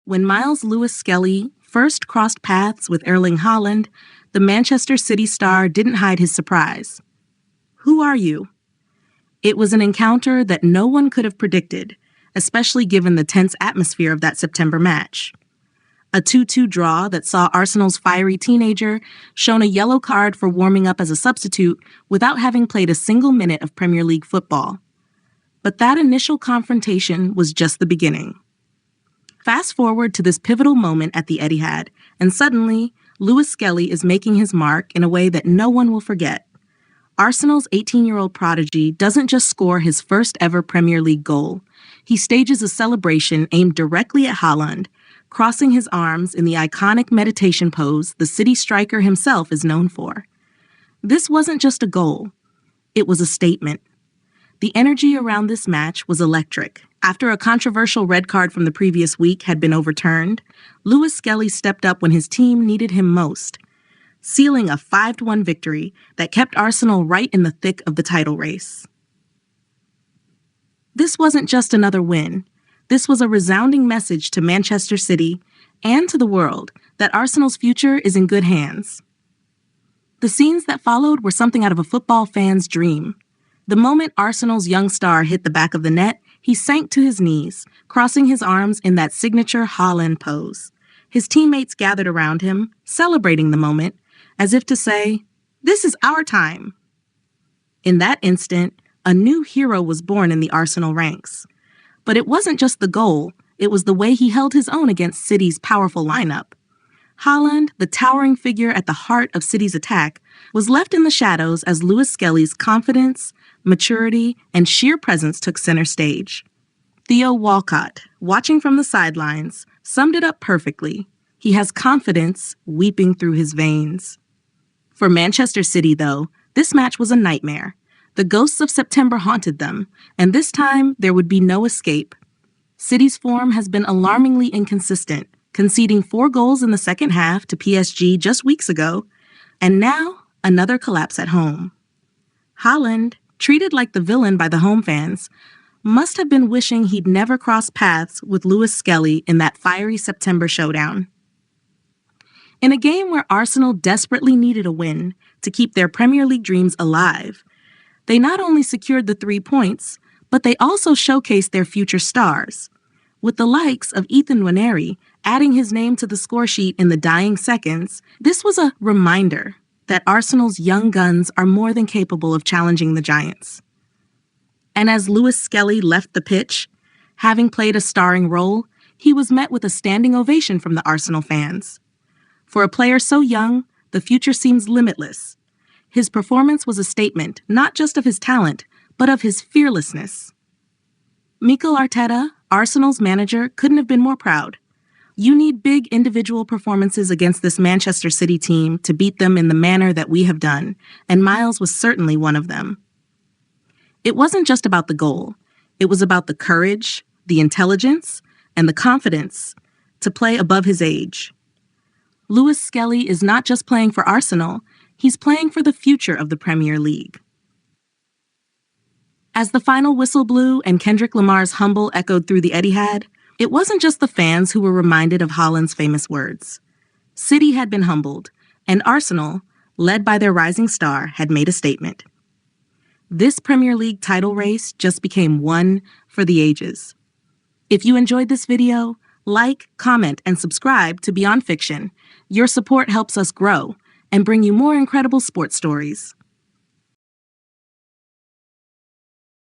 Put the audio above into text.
When Myles Lewis-Skelly first crossed paths with Erling Haaland, the Manchester City star didn't hide his surprise. "Who are you?" It was an encounter that no one could have predicted, especially given the tense atmosphere of that September match. A 2-2 draw that saw Arsenal's fiery teenager shown a yellow card for warming up as a substitute without having played a single minute of Premier League football. But that initial confrontation was just the beginning. Fast forward to this pivotal moment at the Etihad, and suddenly, Lewis-Skelly is making his mark in a way that no one will forget. Arsenal's 18-year-old prodigy doesn't just score his first ever Premier League goal. He stages a celebration aimed directly at Haaland, crossing his arms in the iconic meditation pose the City striker himself is known for. This wasn't just a goal. It was a statement. The energy around this match was electric. After a controversial red card from the previous week had been overturned, Lewis-Skelly stepped up when his team needed him most, sealing a 5-1 victory that kept Arsenal right in the thick of the title race. This wasn't just another win. This was a resounding message to Manchester City and to the world that Arsenal's future is in good hands. The scenes that followed were something out of a football fan's dream. The moment Arsenal's young star hit the back of the net, he sank to his knees, crossing his arms in that signature Haaland pose. His teammates gathered around him, celebrating the moment, as if to say, "This is our time." In that instant, a new hero was born in the Arsenal ranks. But it wasn't just the goal, it was the way he held his own against City's powerful lineup. Haaland, the towering figure at the heart of City's attack, was left in the shadows as Lewis-Skelly's confidence, maturity, and sheer presence took center stage. Theo Walcott, watching from the sidelines, summed it up perfectly. He has confidence weeping through his veins. For Manchester City, though, this match was a nightmare. The ghosts of September haunted them, and this time there would be no escape. City's form has been alarmingly inconsistent, conceding 4 goals in the second half to PSG just weeks ago, and now another collapse at home. Haaland, treated like the villain by the home fans, must have been wishing he'd never crossed paths with Lewis-Skelly in that fiery September showdown. In a game where Arsenal desperately needed a win to keep their Premier League dreams alive, they not only secured the 3 points, but they also showcased their future stars. With the likes of Ethan Nwaneri adding his name to the score sheet in the dying seconds, this was a reminder that Arsenal's young guns are more than capable of challenging the Giants. And as Lewis-Skelly left the pitch, having played a starring role, he was met with a standing ovation from the Arsenal fans. For a player so young, the future seems limitless. His performance was a statement not just of his talent, but of his fearlessness. Mikel Arteta, Arsenal's manager, couldn't have been more proud. You need big individual performances against this Manchester City team to beat them in the manner that we have done, and Myles was certainly one of them. It wasn't just about the goal. It was about the courage, the intelligence, and the confidence to play above his age. Lewis-Skelly is not just playing for Arsenal, he's playing for the future of the Premier League. As the final whistle blew and Kendrick Lamar's humble echoed through the Etihad, it wasn't just the fans who were reminded of Haaland's famous words. City had been humbled, and Arsenal, led by their rising star, had made a statement. This Premier League title race just became one for the ages. If you enjoyed this video, like, comment, and subscribe to Beyond Fiction. Your support helps us grow and bring you more incredible sports stories.